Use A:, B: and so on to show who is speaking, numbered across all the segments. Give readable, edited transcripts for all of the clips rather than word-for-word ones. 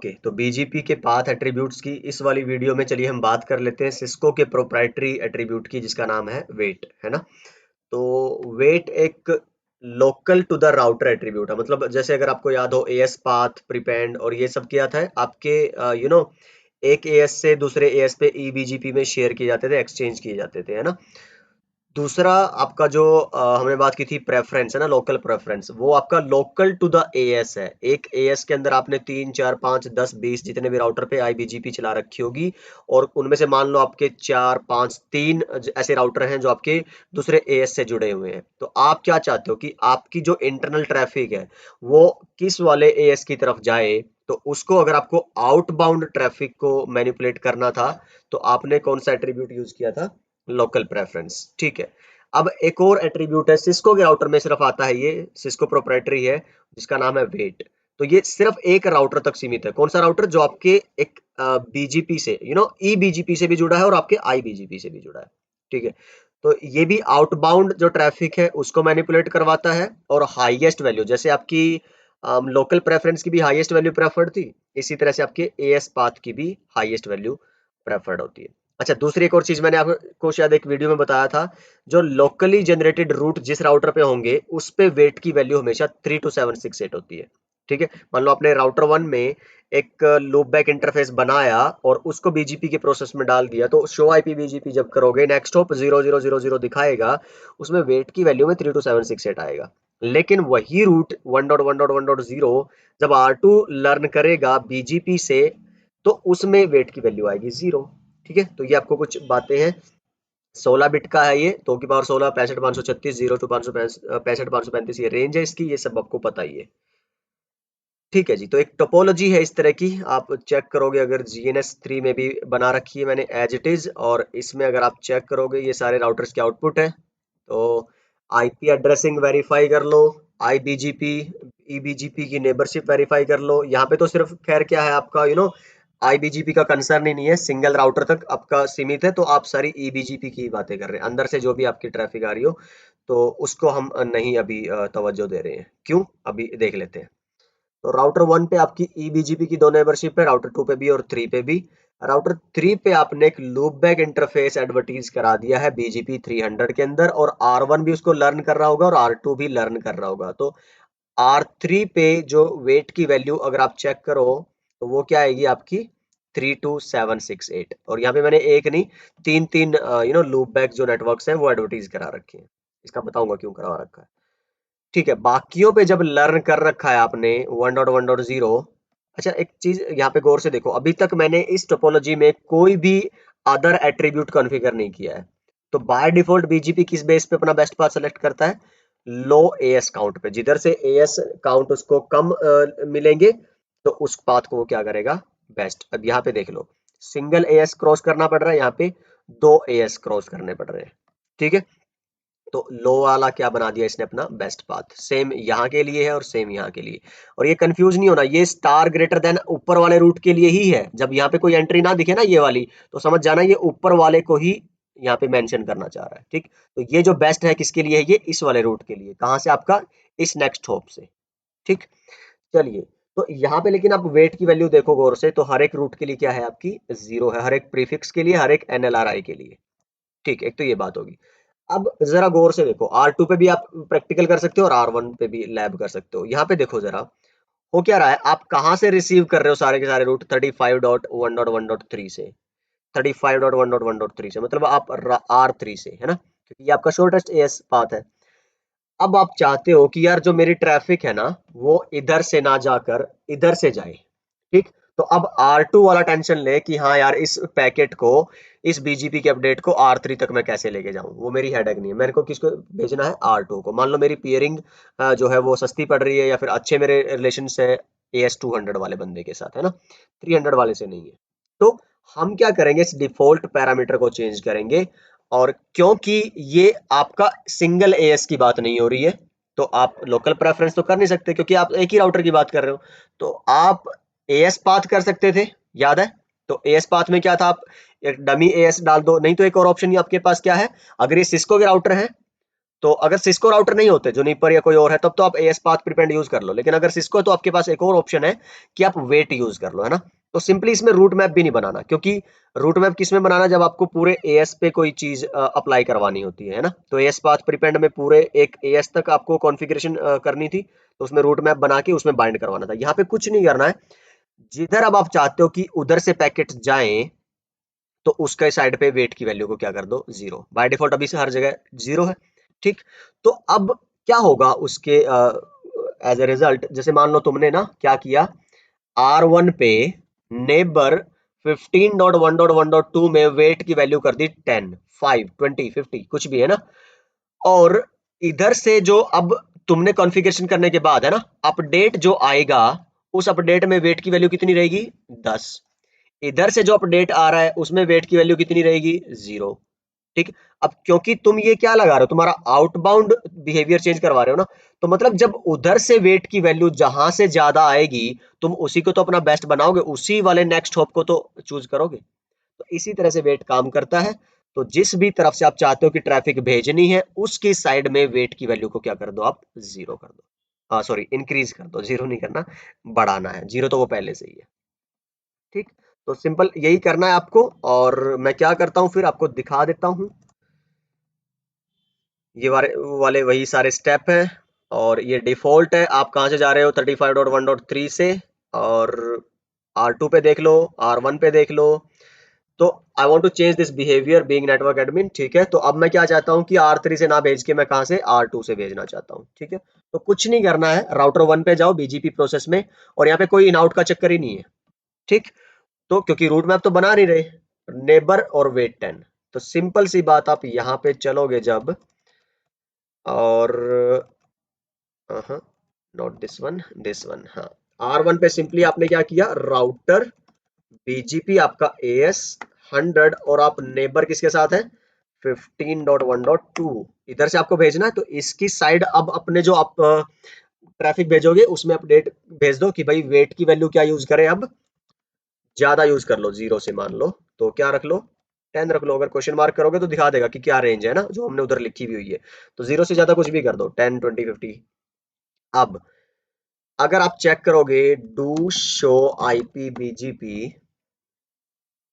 A: Okay, तो BGP के path attributes की इस वाली वीडियो में चलिए हम बात कर लेते हैं सिस्को के प्रोप्राइटरी एट्रीब्यूट की, जिसका नाम है वेट, है ना। तो वेट एक local to the router attribute है। मतलब जैसे अगर आपको याद हो एएस पाथ प्रीपेंड और ये सब किया था आपके एक एएस से दूसरे एएस पे ईबीजीपी में शेयर किए जाते थे, एक्सचेंज किए जाते थे, है ना। दूसरा आपका जो हमने बात की थी प्रेफरेंस, है ना, लोकल प्रेफरेंस, वो आपका लोकल टू द एएस है। एक एएस के अंदर आपने 3 4 5 10 20 जितने भी राउटर पे आईबीजीपी चला रखी होगी, और उनमें से मान लो आपके 4 5 3 ऐसे राउटर हैं जो आपके दूसरे एएस से जुड़े हुए हैं। तो आप क्या चाहते हो कि आपकी जो इंटरनल ट्रैफिक है वो किस वाले एएस की तरफ जाए। तो उसको अगर आपको आउटबाउंड ट्रैफिक को मैनिपुलेट करना था तो आपने कौन सा एट्रीब्यूट यूज किया था, लोकल प्रेफरेंस। ठीक है। अब एक और एट्रीब्यूट है सिस्को के राउटर में सिर्फ आता है, ये सिस्को प्रोप्राइटरी है, जिसका नाम है वेट। तो ये सिर्फ एक राउटर तक सीमित है। कौन सा राउटर, जो आपके एक बीजीपी से ई बीजीपी से भी जुड़ा है और आपके आई बीजीपी से भी जुड़ा है। ठीक है। तो ये भी आउटबाउंड जो ट्रैफिक है उसको मैनिपुलेट करवाता है, और हाईएस्ट वैल्यू, जैसे आपकी लोकल प्रेफरेंस की भी हाईएस्ट वैल्यू प्रेफर्ड थी, इसी तरह से आपके एएस पाथ की भी हाईएस्ट वैल्यू प्रेफर्ड होती है। अच्छा, दूसरी एक और चीज मैंने आपको शायद एक वीडियो में बताया था, जो लोकली जनरेटेड रूट जिस राउटर पे होंगे उस पे वेट की वैल्यू हमेशा 32768 होती है। ठीक है। मान लो आपने राउटर 1 में एक लूप बैक इंटरफेस बनाया और उसको बीजीपी के प्रोसेस में डाल दिया, तो शो आईपी बीजीपी जब करोगे नेक्स्ट होप 0000 दिखाएगा, उसमें वेट की वैल्यू में 32768 आएगा। लेकिन वही रूट 1.1.1.0 जब R2 लर्न करेगा बीजीपी से, तो उसमें वेट की वैल्यू आएगी 0। ठीक है। तो ये आपको कुछ बातें हैं। 16 बिट का है ये, 2 की पावर 16, 65 536, 0 टू 65 535 ये रेंज है इसकी, ये सब आपको पता ही है। ठीक है जी। तो एक टोपोलॉजी है इस तरह की, आप चेक करोगे अगर GNS3 में भी बना रखी है मैंने एज इट इज, और इसमें अगर आप चेक करोगे ये सारे राउटर्स के आउटपुट है। तो आईपी एड्रेसिंग वेरीफाई कर लो, आईबीजीपी ईबीजीपी की नेबरशिप वेरीफाई कर लो। यहाँ पे तो सिर्फ खैर क्या है आपका आईबीजीपी का कंसर्न ही नहीं है, सिंगल राउटर तक आपका सीमित है, तो आप सारी ईबीजीपी की बातें कर रहे हैं। अंदर से जो भी आपकी ट्रैफिक आ रही हो तो उसको हम नहीं अभी तवज्जो दे रहे हैं। क्यों, अभी देख लेते हैं। तो राउटर 1 पे आपकी ईबीजीपी की 2 मेंबरशिप है, राउटर 2 पे भी और 3 पे भी। राउटर 3 पे आपने एक लूप बैक इंटरफेस एडवर्टीज करा दिया है बीजीपी 300 के अंदर, और R1 भी उसको लर्न कर रहा होगा और R2 भी लर्न कर रहा होगा। तो R3 पे जो वेट की वैल्यू अगर आप चेक करो तो वो क्या आएगी आपकी 32768। और यहाँ पे मैंने एक नहीं, तीन तीन लूप बैक जो नेटवर्क्स हैं वो एडवर्टीज करा रखे हैं। इसका बताऊंगा क्यों करा रखा है। ठीक है। बाकियों पे जब लर्न कर रखा है आपने 1.1.0। अच्छा, एक चीज यहाँ पे गौर से देखो, अभी तक मैंने इस टोपोलॉजी में कोई भी अदर एट्रीब्यूट कॉन्फ़िगर नहीं किया है। तो बाय डिफॉल्ट बीजीपी किस बेस पे अपना बेस्ट पाथ सेलेक्ट करता है, लो एएस काउंट पे। जिधर से एएस काउंट उसको कम मिलेंगे तो उस पाथ को वो क्या करेगा, बेस्ट। अब यहाँ पे देख लो, सिंगल एएस क्रॉस करना पड़ रहा है, यहाँ पे 2 एएस क्रॉस करने पड़ रहे हैं। ठीक है। तो लो वाला क्या बना दिया इसने, अपना बेस्ट पाथ। सेम यहाँ के लिए है और सेम यहाँ के लिए। और ये कंफ्यूज नहीं होना, ये स्टार ग्रेटर देन ऊपर वाले रूट के लिए ही है। जब यहाँ पे कोई एंट्री ना दिखे ना ये वाली, तो समझ जाना ये ऊपर वाले को ही यहाँ पे मेंशन करना चाह रहा है। ठीक। तो ये जो बेस्ट है किसके लिए है, ये इस वाले रूट के लिए। कहाँ से, आपका इस नेक्स्ट होप से। ठीक। चलिए, तो यहाँ पे लेकिन आप वेट की वैल्यू देखो गौर से, तो हर एक रूट के लिए क्या है आपकी 0 है, हर एक प्रीफिक्स के लिए, हर एक एनएलआरआई के लिए। ठीक, एक तो ये बात होगी। अब जरा गौर से देखो, R2 पे भी आप प्रैक्टिकल कर सकते हो और R1 पे भी लैब कर सकते हो। यहाँ पे देखो जरा, हो क्या रहा है, आप कहाँ से रिसीव कर रहे हो सारे के सारे रूट 35.1.1.3 से, 35.1.1.3 से, मतलब आप R3 से, है ना, क्योंकि ये आपका शॉर्टेस्ट एएस पाथ है। अब आप चाहते हो कि यार जो मेरी ट्रैफिक है ना वो इधर से ना जाकर इधर से जाए। ठीक। तो अब R2 वाला टेंशन ले कि हाँ यार इस पैकेट को, इस बीजीपी के अपडेट को R3 तक मैं कैसे लेके जाऊं, वो मेरी हेडेक नहीं है। मेरे को किसको भेजना है, R2 को। मान लो मेरी पियरिंग जो है वो सस्ती पड़ रही है, या फिर अच्छे मेरे रिलेशन है AS200 वाले बंदे के साथ, है ना, 300 वाले से नहीं है। तो हम क्या करेंगे, इस डिफॉल्ट पैरामीटर को चेंज करेंगे। और क्योंकि ये आपका सिंगल एएस की बात नहीं हो रही है, तो आप लोकल प्रेफरेंस तो कर नहीं सकते, क्योंकि आप एक ही राउटर की बात कर रहे हो। तो आप एएस पाथ कर सकते थे, याद है। तो एएस पाथ में क्या था, आप एक डमी एएस डाल दो, नहीं तो एक और ऑप्शन आपके पास क्या है, अगर ये सिस्को के राउटर है तो अगर सिस्को राउटर नहीं होते, जुनिपर या कोई और है, तब तो आप एएस पाथ प्रीपेंड यूज कर लो, लेकिन अगर सिस्को है तो आपके पास एक और ऑप्शन है कि आप वेट यूज कर लो, है ना। तो सिंपली इसमें रूट मैप भी नहीं बनाना, क्योंकि रूट मैप किस में बनाना, जब आपको पूरे एएस पे कोई चीज अप्लाई करवानी होती है ना। तो एएस पाथ प्रीपेंड में पूरे एक एएस तक आपको कॉन्फ़िगरेशन करनी थी, तो उसमें रूट मैप बना के उसमें बाइंड करवाना था। यहाँ पे कुछ नहीं करना है, जिधर अब आप चाहते हो कि उधर से पैकेट जाएं, तो उसके साइड पे वेट की वैल्यू को क्या कर दो, 0। बाय डिफॉल्ट अभी से हर जगह 0 है, ठीक। तो अब क्या होगा उसके एज ए रिजल्ट, जैसे मान लो तुमने ना क्या किया, R1 पे नेबर 15.1.1.2 में वेट की वैल्यू कर दी 10, 5, 20, 50 कुछ भी, है ना। और इधर से जो अब तुमने कॉन्फ़िगरेशन करने के बाद, है ना, अपडेट जो आएगा, उस अपडेट में वेट की वैल्यू कितनी रहेगी, 10। इधर से जो अपडेट आ रहा है उसमें वेट की वैल्यू कितनी रहेगी, 0, ठीक। अब क्योंकि तुम ये क्या लगा रहे हो, तुम्हारा आउटबाउंड बिहेवियर चेंज करवा रहे हो ना, तो मतलब जब उधर से वेट की वैल्यू जहां से ज्यादा आएगी, तुम उसी को तो अपना बेस्ट बनाओगे, उसी वाले नेक्स्ट हॉप को तो चूज करोगे। तो इसी तरह से वेट काम करता है। तो जिस भी तरफ से आप चाहते हो कि ट्रैफिक भेजनी है, उसकी साइड में वेट की वैल्यू को क्या कर दो, आप 0 कर दो, हाँ सॉरी इंक्रीज कर दो, 0 नहीं करना, बढ़ाना है, 0 तो वो पहले से ही है, ठीक। तो सिंपल यही करना है आपको, और मैं क्या करता हूं फिर आपको दिखा देता हूं। ये वाले वही सारे स्टेप हैं, और ये डिफॉल्ट है। आप कहां से जा रहे हो, 35.1.3 से, और R2 पे देख लो, R1 पे देख लो। तो I want to change this behaviour being network admin, ठीक है। तो अब मैं क्या चाहता हूं कि R3 से ना भेज के मैं कहां से, R2 से भेजना चाहता हूं, ठीक है। तो कुछ नहीं करना है, राउटर 1 पे जाओ बीजीपी प्रोसेस में, और यहाँ पे कोई इन आउट का चक्कर ही नहीं है, ठीक। तो क्योंकि रूट मैप तो बना नहीं रहे, नेबर और वेट 10, तो सिंपल सी बात, आप यहाँ पे चलोगे जब, और नॉट दिस वन, हाँ, R1 पे सिंपली आपने क्या किया, राउटर बीजीपी आपका एएस 100, और आप नेबर किसके साथ है, 15.1.2, इधर से आपको भेजना है। तो इसकी साइड अब अपने जो आप ट्रैफिक भेजोगे उसमें अपडेट भेज दो कि भाई वेट की वैल्यू क्या यूज करें, अब ज्यादा यूज कर लो, 0 से मान लो, तो क्या रख लो, 10 रख लो। अगर क्वेश्चन मार्क करोगे तो दिखा देगा कि क्या रेंज है ना, जो हमने उधर लिखी हुई है। तो 0 से ज्यादा कुछ भी कर दो, 10, 20, 50। अब अगर आप चेक करोगे डू शो आईपी बीजीपी,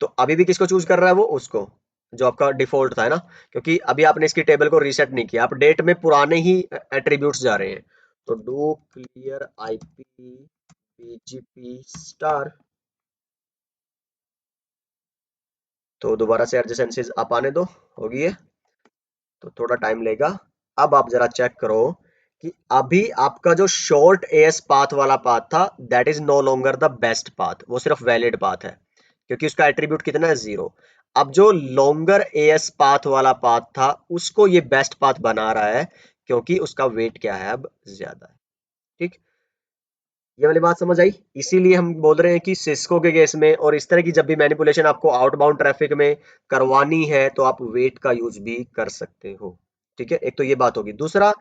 A: तो अभी भी किसको चूज कर रहा है वो, उसको जो आपका डिफॉल्ट था, है ना। क्योंकि अभी आपने इसकी टेबल को रीसेट नहीं किया, अपडेट में पुराने ही एट्रीब्यूट्स जा रहे हैं। तो do clear IP BGP star, तो दोबारा से एडजेसेंसीज आप आने दो, होगी है, तो थोड़ा टाइम लेगा। अब आप जरा चेक करो कि अभी आपका जो शॉर्ट एएस पाथ वाला पाथ था, that is no longer the best path, वो सिर्फ वैलिड पाथ है, क्योंकि उसका एट्रीब्यूट कितना है, 0। अब जो लॉन्गर एएस पाथ वाला पाथ था, उसको ये बेस्ट पाथ बना रहा है, क्योंकि उसका वेट क्या है, अब ज्यादा है, ठीक। ये वाली बात समझ आई। इसीलिए हम बोल रहे हैं कि सिस्को के केस में और इस तरह की जब भी मैनिपुलेशन आपको आउटबाउंड ट्रैफिक में करवानी है, तो आप वेट का यूज भी कर सकते हो, ठीक है। एक तो ये बात होगी। दूसरा,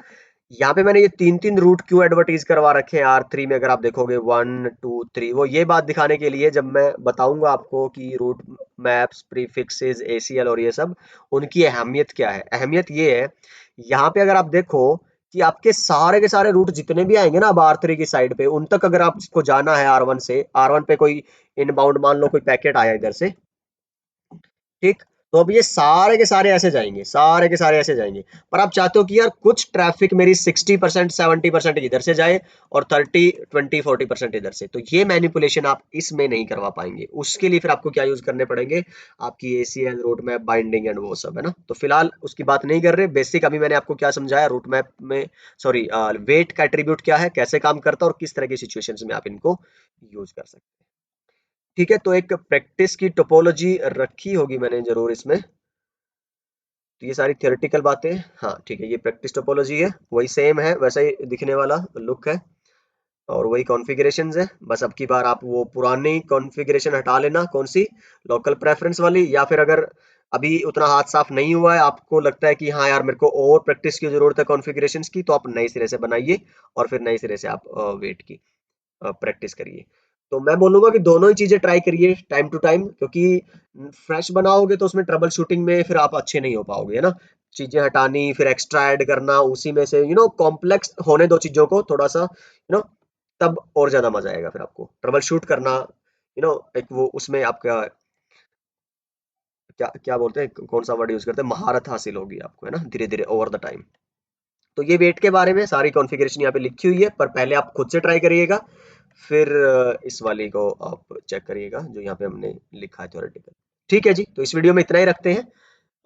A: यहाँ पे मैंने ये 3-3 रूट क्यों एडवर्टाइज करवा रखे हैं R3 में, अगर आप देखोगे 1, 2, 3, वो ये बात दिखाने के लिए, जब मैं बताऊंगा आपको कि रूट मैप्स, प्रीफिक्सेस, एसीएल और ये सब, उनकी अहमियत क्या है। अहमियत ये है, यहाँ पे अगर आप देखो कि आपके सारे के सारे रूट जितने भी आएंगे ना अब R3 की साइड पे, उन तक अगर आपको जाना है R1 से, R1 पे कोई इनबाउंड मान लो कोई पैकेट आया इधर से, ठीक। तो अब ये सारे के सारे ऐसे जाएंगे, सारे के सारे ऐसे जाएंगे। पर आप चाहते हो कि यार कुछ ट्रैफिक मेरी 60%, 70% इधर से जाए, और 30, 20, 40% इधर से। तो ये मैनिपुलेशन आप इसमें नहीं करवा पाएंगे। उसके लिए फिर आपको क्या यूज करने पड़ेंगे, आपकी ACL, route map, binding and वो सब, है ना। तो फिलहाल उसकी बात नहीं कर रहे, बेसिक अभी मैंने आपको क्या समझाया, रूट मैप में, सॉरी, वेट का एट्रीब्यूट क्या है, कैसे काम करता है, और किस तरह की सिचुएशंस में आप इनको यूज कर सकते हैं, ठीक है। तो एक प्रैक्टिस की टोपोलॉजी रखी होगी मैंने जरूर इसमें। तो ये सारी थियोरेटिकल बातें, हाँ ठीक है, ये प्रैक्टिस टोपोलॉजी है, वही सेम है, वैसा ही दिखने वाला लुक है, और वही कॉन्फ़िगरेशंस है। बस अब की बार आप वो पुरानी कॉन्फ़िगरेशन हटा लेना, कौन सी, लोकल प्रेफरेंस वाली, या फिर अगर अभी उतना हाथ साफ नहीं हुआ है, आपको लगता है कि हाँ यार मेरे को और प्रैक्टिस की जरूरत है कॉन्फ़िगरेशंस की, तो आप नए सिरे से बनाइए, और फिर नए सिरे से आप वेट की प्रैक्टिस करिए। तो मैं बोलूंगा कि दोनों ही चीजें ट्राई करिए टाइम टू टाइम, क्योंकि फ्रेश बनाओगे तो उसमें ट्रबल शूटिंग में फिर आप अच्छे नहीं हो पाओगे, है ना। चीजें हटानी, फिर एक्स्ट्रा ऐड करना, उसी में से कॉम्प्लेक्स होने दो चीजों को थोड़ा सा, तब और ज्यादा मजा आएगा फिर आपको ट्रबल शूट करना, एक वो उसमें आपका क्या क्या बोलते हैं, कौन सा वर्ड यूज करते हैं, महारत हासिल होगी आपको, है ना, धीरे धीरे ओवर द टाइम। तो ये वेट के बारे में सारी कॉन्फ़िगरेशन यहाँ पे लिखी हुई है, पर पहले आप खुद से ट्राई करिएगा, फिर इस वाली को आप चेक करिएगा जो यहाँ पे हमने लिखा है थ्योरेटिकल। ठीक है जी, तो इस वीडियो में इतना ही रखते हैं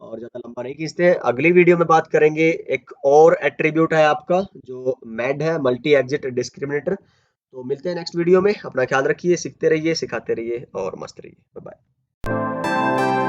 A: और ज़्यादा लंबा नहीं खींचते हैं। अगली वीडियो में बात करेंगे, एक और एट्रीब्यूट है आपका जो मैड है, मल्टी एग्जिट डिस्क्रिमिनेटर। तो मिलते हैं नेक्स्ट वीडियो में, अपना ख्याल रखिए, सीखते रहिए, सिखाते रहिए और मस्त रहिए। Bye bye.